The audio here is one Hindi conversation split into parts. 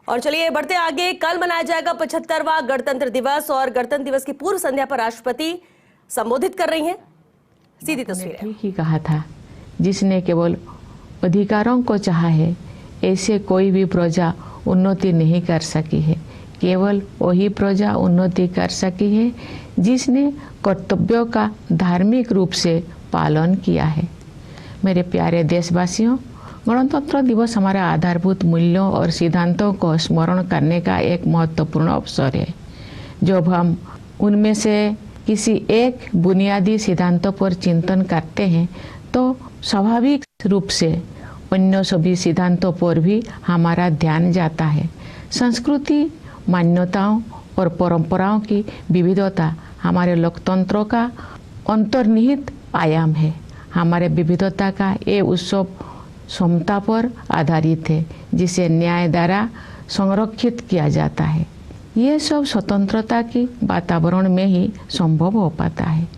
और चलिए बढ़ते आगे। कल मनाया जाएगा 75वां गणतंत्र दिवस और गणतंत्र दिवस की पूर्व संध्या पर राष्ट्रपति संबोधित कर रही हैं। सीधी तस्वीर ठीक ही कहा था, जिसने केवल अधिकारों को चाहा है, ऐसे कोई भी प्रजा उन्नति नहीं कर सकी है। केवल वही प्रजा उन्नति कर सकी है जिसने कर्तव्यों का धार्मिक रूप से पालन किया है। मेरे प्यारे देशवासियों, गणतंत्र दिवस हमारा आधारभूत मूल्यों और सिद्धांतों को स्मरण करने का एक महत्वपूर्ण अवसर है। जब हम उनमें से किसी एक बुनियादी सिद्धांतों पर चिंतन करते हैं तो स्वाभाविक रूप से अन्य सभी सिद्धांतों पर भी हमारा ध्यान जाता है। संस्कृति, मान्यताओं और परंपराओं की विविधता हमारे लोकतंत्रों का अंतर्निहित आयाम है। हमारे विविधता का ये उत्सव समता पर आधारित है, जिसे न्याय द्वारा संरक्षित किया जाता है। ये सब स्वतंत्रता की वातावरण में ही संभव हो पाता है।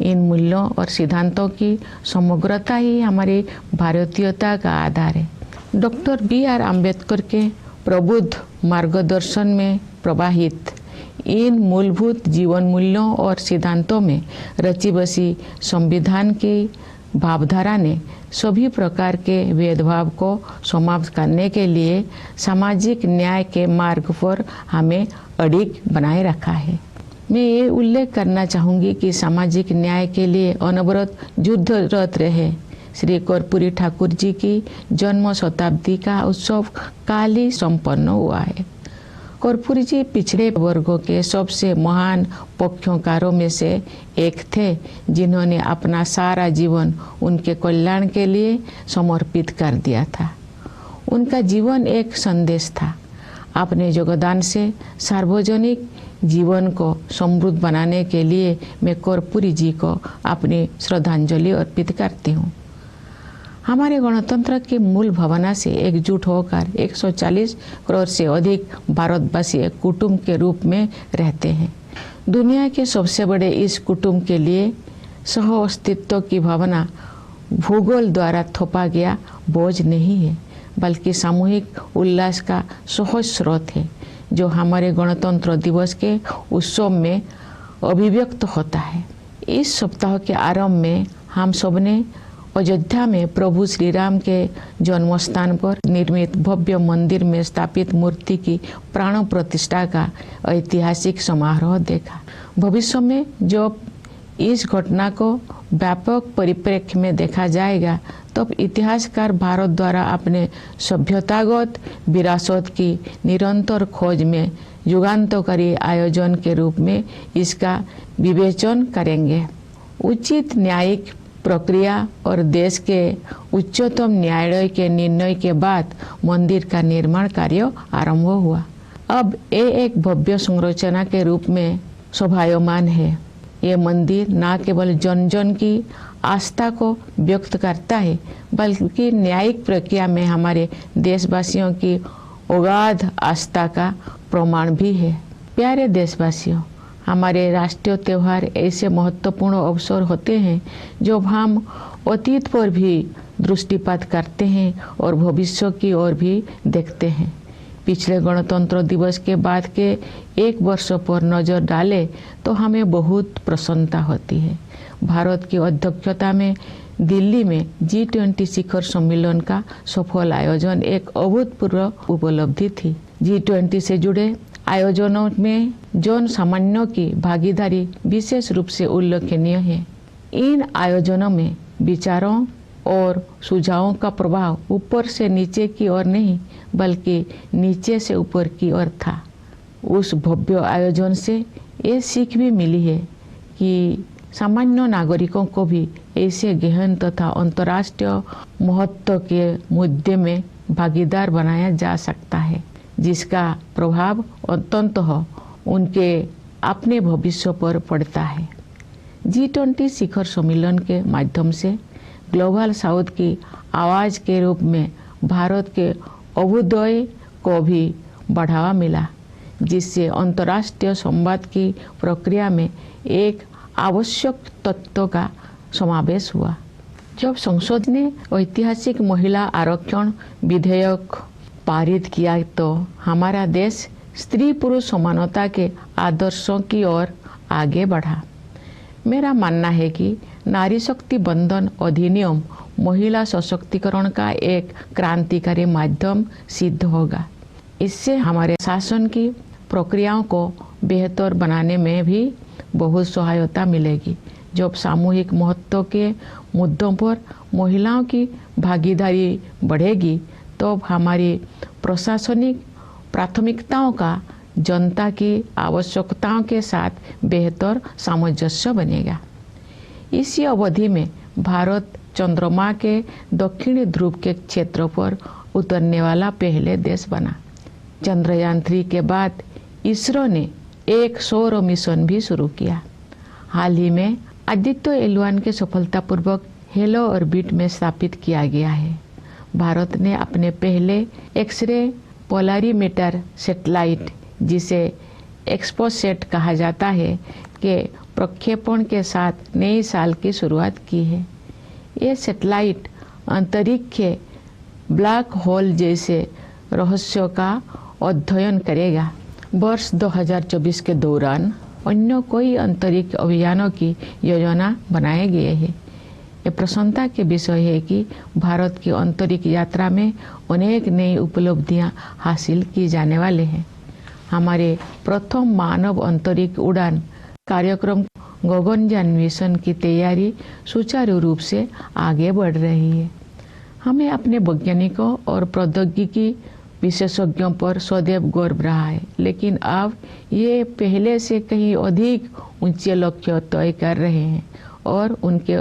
इन मूल्यों और सिद्धांतों की समग्रता ही हमारी भारतीयता का आधार है। Doctor B R. अम्बेडकर के प्रबुद्ध मार्गदर्शन में प्रवाहित इन मूलभूत जीवन मूल्यों और सिद्धांतों में रची बसी संविधान की भावधारा ने सभी प्रकार के भेदभाव को समाप्त करने के लिए सामाजिक न्याय के मार्ग पर हमें अडिग बनाए रखा है। मैं ये उल्लेख करना चाहूँगी कि सामाजिक न्याय के लिए अनवरत युद्धरत रहे श्री कर्पूरी ठाकुर जी की जन्म शताब्दी का उत्सव काल ही संपन्न हुआ है। कर्पूरी जी पिछड़े वर्गों के सबसे महान पक्षकारों में से एक थे, जिन्होंने अपना सारा जीवन उनके कल्याण के लिए समर्पित कर दिया था। उनका जीवन एक संदेश था। अपने योगदान से सार्वजनिक जीवन को समृद्ध बनाने के लिए मैं कर्पूरी जी को अपनी श्रद्धांजलि अर्पित करती हूँ। हमारे गणतंत्र की मूल भावना से एकजुट होकर 140 करोड़ से अधिक भारतवासी एक कुटुंब के रूप में रहते हैं। दुनिया के सबसे बड़े इस कुटुंब के लिए सह अस्तित्व की भावना भूगोल द्वारा थोपा गया बोझ नहीं है, बल्कि सामूहिक उल्लास का सहज स्रोत है, जो हमारे गणतंत्र दिवस के उत्सव में अभिव्यक्त होता है। इस सप्ताह के आरंभ में हम सबने अयोध्या में प्रभु श्री राम के जन्म स्थान पर निर्मित भव्य मंदिर में स्थापित मूर्ति की प्राण प्रतिष्ठा का ऐतिहासिक समारोह देखा। भविष्य में जब इस घटना को व्यापक परिप्रेक्ष्य में देखा जाएगा, तब इतिहासकार भारत द्वारा अपने सभ्यतागत विरासत की निरंतर खोज में युगांतकारी आयोजन के रूप में इसका विवेचन करेंगे। उचित न्यायिक प्रक्रिया और देश के उच्चतम न्यायालय के निर्णय के बाद मंदिर का निर्माण कार्य आरंभ हुआ। अब ये एक भव्य संरचना के रूप में शोभायमान है। ये मंदिर न केवल जन जन की आस्था को व्यक्त करता है, बल्कि न्यायिक प्रक्रिया में हमारे देशवासियों की अगाध आस्था का प्रमाण भी है। प्यारे देशवासियों, हमारे राष्ट्रीय त्यौहार ऐसे महत्वपूर्ण अवसर होते हैं जब हम अतीत पर भी दृष्टिपात करते हैं और भविष्य की ओर भी देखते हैं। पिछले गणतंत्र दिवस के बाद के एक वर्ष पर नज़र डालें तो हमें बहुत प्रसन्नता होती है। भारत की अध्यक्षता में दिल्ली में G20 शिखर सम्मेलन का सफल आयोजन एक अभूतपूर्व उपलब्धि थी। G20 से जुड़े आयोजनों में जन सामान्यों की भागीदारी विशेष रूप से उल्लेखनीय है। इन आयोजनों में विचारों और सुझावों का प्रभाव ऊपर से नीचे की ओर नहीं, बल्कि नीचे से ऊपर की ओर था। उस भव्य आयोजन से ये सीख भी मिली है कि सामान्य नागरिकों को भी ऐसे गहन तथा अंतर्राष्ट्रीय महत्व के मुद्दे में भागीदार बनाया जा सकता है, जिसका प्रभाव अंततः उनके अपने भविष्य पर पड़ता है। G20 शिखर सम्मेलन के माध्यम से ग्लोबल साउथ की आवाज़ के रूप में भारत के अभ्युदय को भी बढ़ावा मिला, जिससे अंतर्राष्ट्रीय संवाद की प्रक्रिया में एक आवश्यक तत्व का समावेश हुआ। जब संसद ने ऐतिहासिक महिला आरक्षण विधेयक पारित किया तो हमारा देश स्त्री पुरुष समानता के आदर्शों की ओर आगे बढ़ा। मेरा मानना है कि नारी शक्ति बंधन अधिनियम महिला सशक्तिकरण का एक क्रांतिकारी माध्यम सिद्ध होगा। इससे हमारे शासन की प्रक्रियाओं को बेहतर बनाने में भी बहुत सहायता मिलेगी। जब सामूहिक महत्व के मुद्दों पर महिलाओं की भागीदारी बढ़ेगी तो हमारी प्रशासनिक प्राथमिकताओं का जनता की आवश्यकताओं के साथ बेहतर सामंजस्य बनेगा। इसी अवधि में भारत चंद्रमा के दक्षिणी ध्रुव के क्षेत्र पर उतरने वाला पहले देश बना। चंद्रयान-3 के बाद इसरो ने एक सौर मिशन भी शुरू किया। हाल ही में आदित्य L1 के सफलतापूर्वक हेलो ऑर्बिट में स्थापित किया गया है। भारत ने अपने पहले एक्स-रे पोलरीमीटर सैटेलाइट, जिसे एक्सपोसेट कहा जाता है, के प्रक्षेपण के साथ नए साल की शुरुआत की है। ये सैटेलाइट अंतरिक्ष के ब्लैक होल जैसे रहस्यों का अध्ययन करेगा। वर्ष 2024 के दौरान अन्य कोई अंतरिक्ष अभियानों की योजना बनाए गए हैं। ये प्रसन्नता के विषय है कि भारत की अंतरिक्ष यात्रा में अनेक नई उपलब्धियां हासिल की जाने वाले हैं। हमारे प्रथम मानव अंतरिक्ष उड़ान कार्यक्रम गगनयान मिशन की तैयारी सुचारू रूप से आगे बढ़ रही है। हमें अपने वैज्ञानिकों और प्रौद्योगिकी विशेषज्ञों पर सदैव गर्व रहा है, लेकिन अब ये पहले से कहीं अधिक ऊंचे लक्ष्य तय कर रहे हैं और उनके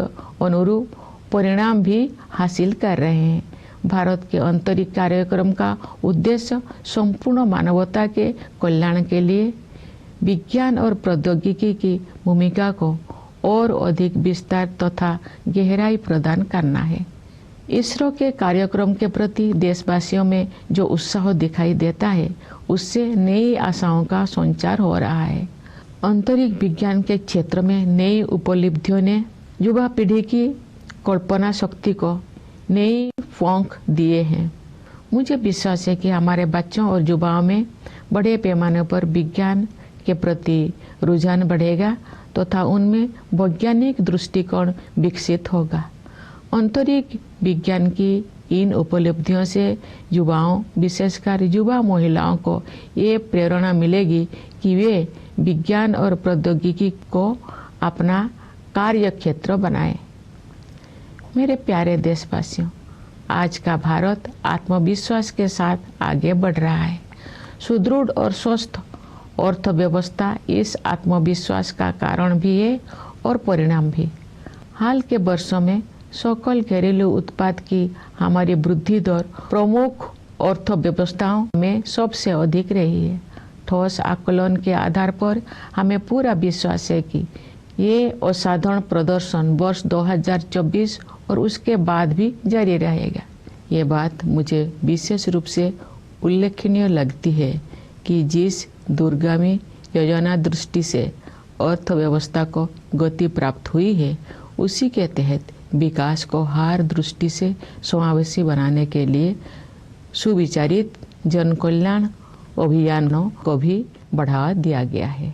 अनुरूप परिणाम भी हासिल कर रहे हैं। भारत के अंतरिक्ष कार्यक्रम का उद्देश्य संपूर्ण मानवता के कल्याण के लिए विज्ञान और प्रौद्योगिकी की भूमिका को और अधिक विस्तार तथा गहराई प्रदान करना है। इसरो के कार्यक्रम के प्रति देशवासियों में जो उत्साह दिखाई देता है, उससे नई आशाओं का संचार हो रहा है। अंतरिक्ष विज्ञान के क्षेत्र में नई उपलब्धियों ने युवा पीढ़ी की कल्पना शक्ति को नई फौंक दिए हैं। मुझे विश्वास है कि हमारे बच्चों और युवाओं में बड़े पैमाने पर विज्ञान के प्रति रुझान बढ़ेगा तथा उनमें वैज्ञानिक दृष्टिकोण विकसित होगा। अंतरिक्ष विज्ञान की इन उपलब्धियों से युवाओं, विशेषकर युवा महिलाओं को ये प्रेरणा मिलेगी कि वे विज्ञान और प्रौद्योगिकी को अपना कार्य क्षेत्र बनाएं। मेरे प्यारे देशवासियों, आज का भारत आत्मविश्वास के साथ आगे बढ़ रहा है। सुदृढ़ और स्वस्थ अर्थव्यवस्था इस आत्मविश्वास का कारण भी है और परिणाम भी। हाल के वर्षों में सकल घरेलू उत्पाद की हमारी वृद्धि दर प्रमुख अर्थव्यवस्थाओं में सबसे अधिक रही है। ठोस आकलन के आधार पर हमें पूरा विश्वास है कि ये असाधारण प्रदर्शन वर्ष 2024 और उसके बाद भी जारी रहेगा। ये बात मुझे विशेष रूप से उल्लेखनीय लगती है कि जिस दूरगामी योजना दृष्टि से अर्थव्यवस्था को गति प्राप्त हुई है, उसी के तहत विकास को हर दृष्टि से समावेशी बनाने के लिए सुविचारित जन कल्याण अभियानों को भी बढ़ावा दिया गया है।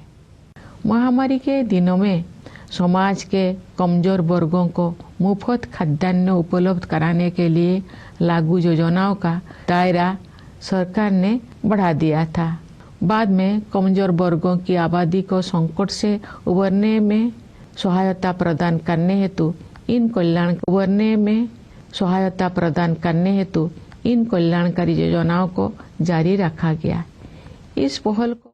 महामारी के दिनों में समाज के कमजोर वर्गों को मुफ्त खाद्यान्न उपलब्ध कराने के लिए लागू योजनाओं का दायरा सरकार ने बढ़ा दिया था। बाद में कमजोर वर्गों की आबादी को संकट से उबरने में सहायता प्रदान करने हेतु इन कल्याणकारी योजनाओं को जारी रखा गया। इस पहल को